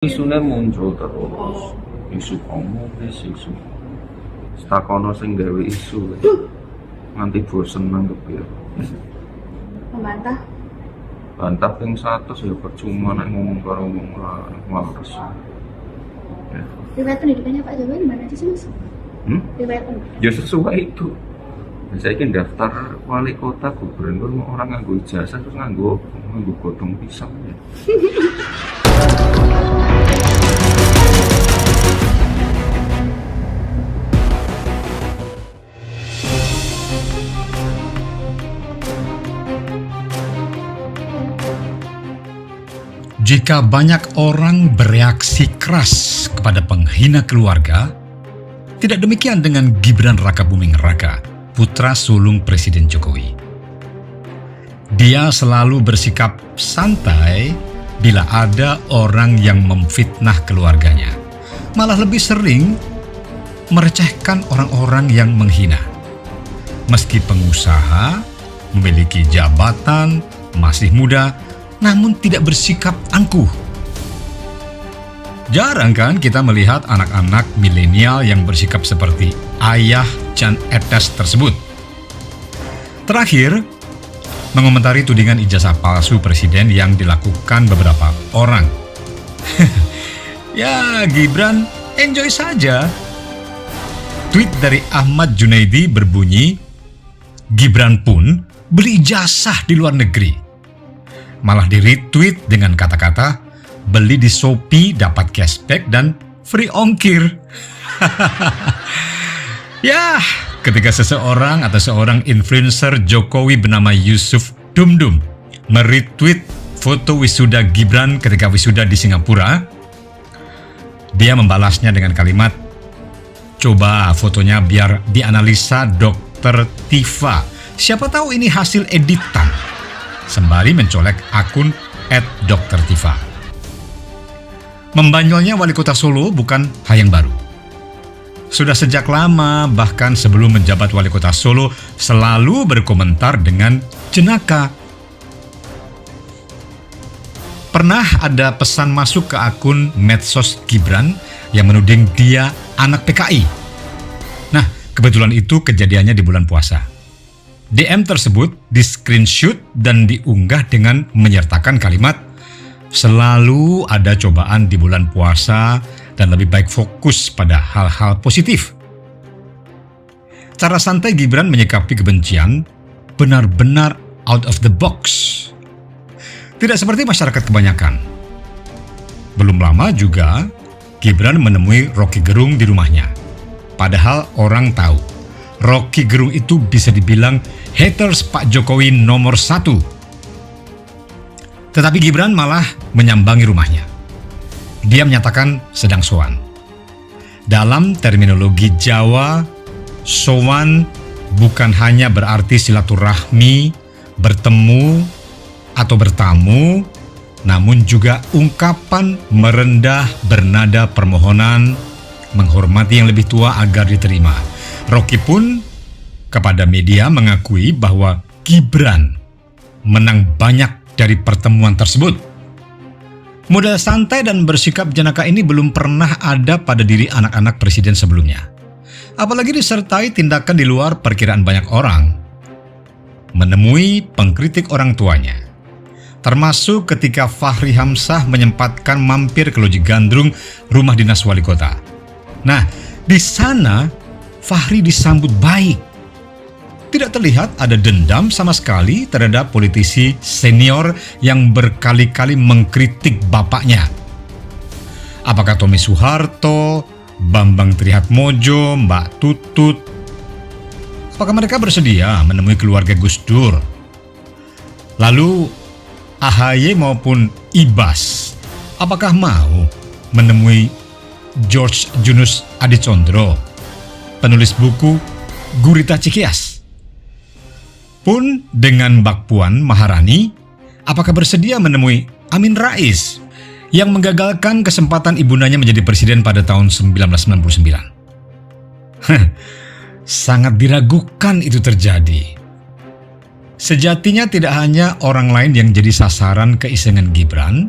Isune muncul terus, isu komunis, isu setakono sing gawe isu nganti bosen nanggep ya. Membantah. Bantah ping 100 ya percuma nek ngomong karo wong waras. Ya. Riwayat pendidikannya Pak Jokowi gimana aja sih Mas? Riwayat pendidikan. Ya sesuai itu. Saya kan daftar wali kota gubernur orang nganggo ijazah terus nganggo godong pisang ya. Jika banyak orang bereaksi keras kepada penghina keluarga, tidak demikian dengan Gibran Rakabuming Raka, putra sulung Presiden Jokowi. Dia selalu bersikap santai bila ada orang yang memfitnah keluarganya. Malah lebih sering merecehkan orang-orang yang menghina. Meski pengusaha, memiliki jabatan, masih muda, namun tidak bersikap angkuh. Jarang kan kita melihat anak-anak milenial yang bersikap seperti ayah Jan Etes tersebut. Terakhir, mengomentari tudingan ijazah palsu presiden yang dilakukan beberapa orang. Ya, Gibran enjoy saja. Tweet dari Ahmad Junaidi berbunyi, Gibran pun beli ijazah di luar negeri. Malah di-retweet dengan kata-kata, beli di Shopee dapat cashback dan free ongkir. Ya, ketika seseorang atau seorang influencer Jokowi bernama Yusuf Dumdum meretweet foto wisuda Gibran ketika wisuda di Singapura, dia membalasnya dengan kalimat, coba fotonya biar dianalisa Dokter Tifa. Siapa tahu ini hasil editan. Sembari mencolek akun @Dr.Tifa. Membanyolnya wali kota Solo bukan hal yang baru. Sudah sejak lama, bahkan sebelum menjabat wali kota Solo, selalu berkomentar dengan jenaka. Pernah ada pesan masuk ke akun medsos Gibran yang menuding dia anak PKI. Nah, kebetulan itu kejadiannya di bulan puasa. DM tersebut di-screenshot dan diunggah dengan menyertakan kalimat, selalu ada cobaan di bulan puasa dan lebih baik fokus pada hal-hal positif. Cara santai Gibran menyikapi kebencian benar-benar out of the box. Tidak seperti masyarakat kebanyakan. Belum lama juga Gibran menemui Rocky Gerung di rumahnya. Padahal orang tahu Rocky Gerung itu bisa dibilang haters Pak Jokowi nomor 1. Tetapi Gibran malah menyambangi rumahnya. Dia menyatakan sedang sowan. Dalam terminologi Jawa, sowan bukan hanya berarti silaturahmi, bertemu, atau bertamu, namun juga ungkapan merendah bernada permohonan, menghormati yang lebih tua agar diterima. Rocky pun kepada media mengakui bahwa Gibran menang banyak dari pertemuan tersebut. Modal santai dan bersikap jenaka ini belum pernah ada pada diri anak-anak presiden sebelumnya. Apalagi disertai tindakan di luar perkiraan banyak orang. Menemui pengkritik orang tuanya. Termasuk ketika Fahri Hamzah menyempatkan mampir ke Loji Gandrung, rumah dinas wali kota. Nah, di sana Fahri disambut baik. Tidak terlihat ada dendam sama sekali terhadap politisi senior yang berkali-kali mengkritik bapaknya. Apakah Tommy Soeharto, Bambang Trihatmojo, Mbak Tutut? Apakah mereka bersedia menemui keluarga Gus Dur? Lalu AHY maupun Ibas, apakah mau menemui George Junus Adicondro, penulis buku Gurita Cikias? Pun dengan Mbak Puan Maharani, apakah bersedia menemui Amin Rais yang menggagalkan kesempatan ibundanya menjadi presiden pada tahun 1999? Sangat diragukan itu terjadi. Sejatinya tidak hanya orang lain yang jadi sasaran keisengan Gibran,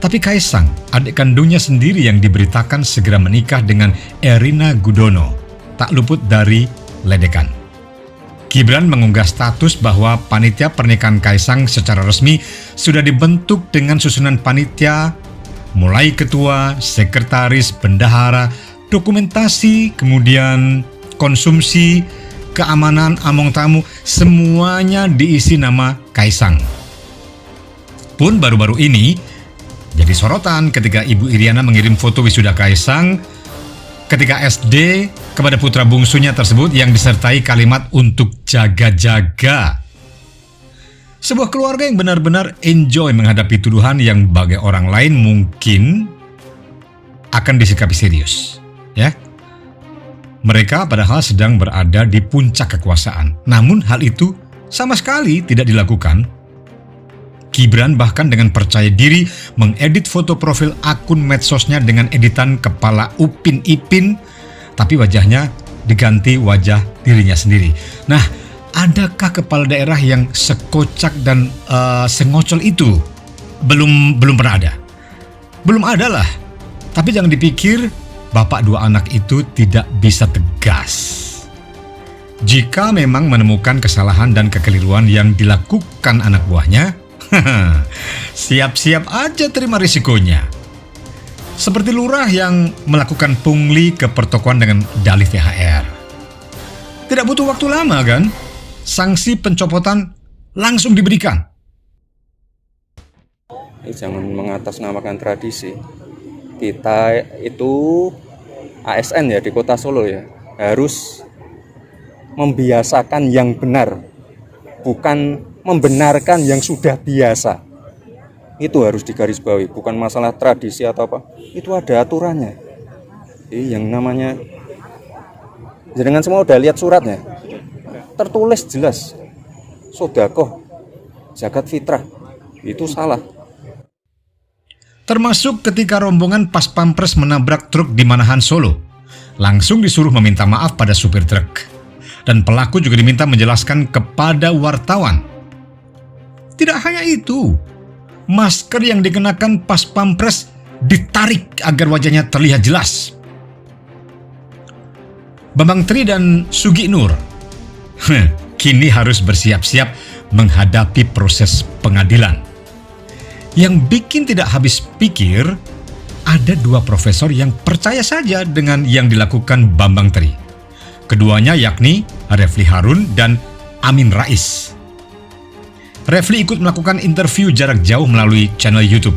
Tapi Kaisang, adik kandungnya sendiri yang diberitakan segera menikah dengan Erina Gudono, tak luput dari ledekan. Gibran mengunggah status bahwa panitia pernikahan Kaisang secara resmi sudah dibentuk dengan susunan panitia, mulai ketua, sekretaris, bendahara, dokumentasi, kemudian konsumsi, keamanan, among tamu, semuanya diisi nama Kaisang. Pun baru-baru ini jadi sorotan ketika Ibu Iriana mengirim foto wisuda Kaisang ketika SD kepada putra bungsunya tersebut yang disertai kalimat untuk jaga-jaga. Sebuah keluarga yang benar-benar enjoy menghadapi tuduhan yang bagi orang lain mungkin akan disikapi serius, ya. Mereka padahal sedang berada di puncak kekuasaan, namun hal itu sama sekali tidak dilakukan. Gibran bahkan dengan percaya diri mengedit foto profil akun medsosnya dengan editan kepala Upin Ipin, tapi wajahnya diganti wajah dirinya sendiri. Nah, adakah kepala daerah yang sekocak dan sengocol itu? Belum pernah ada. Belum ada lah. Tapi jangan dipikir bapak dua anak itu tidak bisa tegas. Jika memang menemukan kesalahan dan kekeliruan yang dilakukan anak buahnya, siap-siap aja terima risikonya. Seperti lurah yang melakukan pungli ke pertokoan dengan dalih THR. Tidak butuh waktu lama kan? Sanksi pencopotan langsung diberikan. Jangan mengatasnamakan tradisi. Kita itu ASN ya di Kota Solo ya, harus membiasakan yang benar, bukan membenarkan yang sudah biasa. Itu harus digarisbawahi, bukan masalah tradisi atau apa. Itu ada aturannya. Yang namanya, jenengan semua udah lihat suratnya, tertulis jelas, sodakoh, zakat fitrah, itu salah. Termasuk ketika rombongan pas pampres menabrak truk di Manahan, Solo. Langsung disuruh meminta maaf pada supir truk. Dan pelaku juga diminta menjelaskan kepada wartawan. Tidak hanya itu, masker yang dikenakan pas pampres ditarik agar wajahnya terlihat jelas. Bambang Tri dan Sugi Nur kini harus bersiap-siap menghadapi proses pengadilan. Yang bikin tidak habis pikir, ada dua profesor yang percaya saja dengan yang dilakukan Bambang Tri. Keduanya yakni Refli Harun dan Amin Rais. Refli ikut melakukan interview jarak jauh melalui channel YouTube.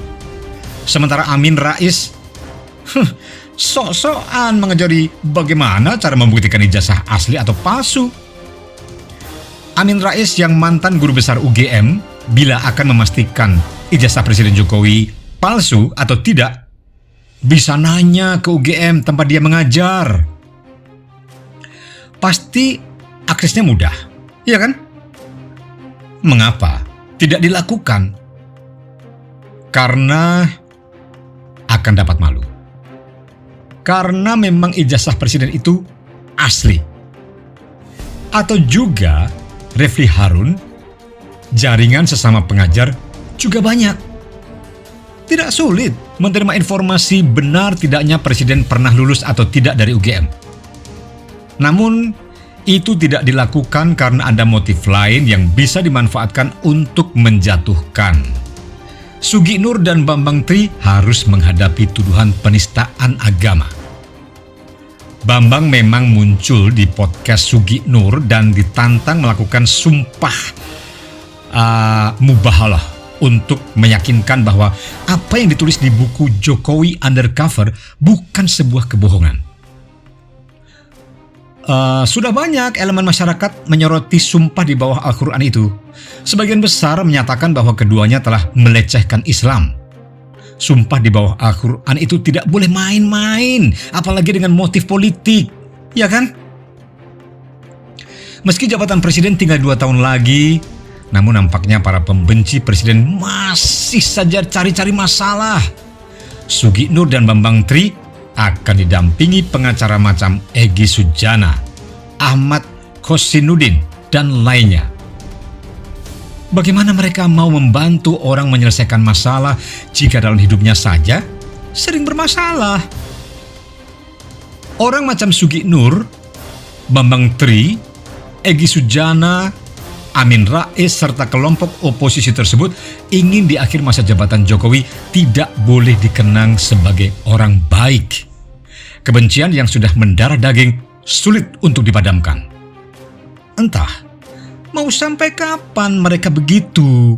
Sementara Amin Rais sok-sokan mengajari bagaimana cara membuktikan ijazah asli atau palsu. Amin Rais yang mantan guru besar UGM, bila akan memastikan ijazah Presiden Jokowi palsu atau tidak, bisa nanya ke UGM tempat dia mengajar. Pasti aksesnya mudah, iya kan? Mengapa tidak dilakukan? Karena akan dapat malu. Karena memang ijazah presiden itu asli. Atau juga Refli Harun, jaringan sesama pengajar juga banyak. Tidak sulit menerima informasi benar tidaknya presiden pernah lulus atau tidak dari UGM. Namun itu tidak dilakukan karena ada motif lain yang bisa dimanfaatkan untuk menjatuhkan. Sugi Nur dan Bambang Tri harus menghadapi tuduhan penistaan agama. Bambang memang muncul di podcast Sugi Nur dan ditantang melakukan sumpah mubahalah untuk meyakinkan bahwa apa yang ditulis di buku Jokowi Undercover bukan sebuah kebohongan. Sudah banyak elemen masyarakat menyoroti sumpah di bawah Al-Quran itu. Sebagian besar menyatakan bahwa keduanya telah melecehkan Islam. Sumpah di bawah Al-Quran itu tidak boleh main-main, apalagi dengan motif politik, ya kan? Meski jabatan presiden tinggal 2 tahun lagi, namun nampaknya para pembenci presiden masih saja cari-cari masalah. Sugi Nur dan Bambang Tri akan didampingi pengacara macam Egy Sujana, Ahmad Khosinuddin, dan lainnya. Bagaimana mereka mau membantu orang menyelesaikan masalah jika dalam hidupnya saja sering bermasalah? Orang macam Sugi Nur, Bambang Tri, Egy Sujana, Amin Rais, serta kelompok oposisi tersebut ingin di akhir masa jabatan Jokowi tidak boleh dikenang sebagai orang baik. Kebencian yang sudah mendarah daging sulit untuk dipadamkan. Entah mau sampai kapan mereka begitu.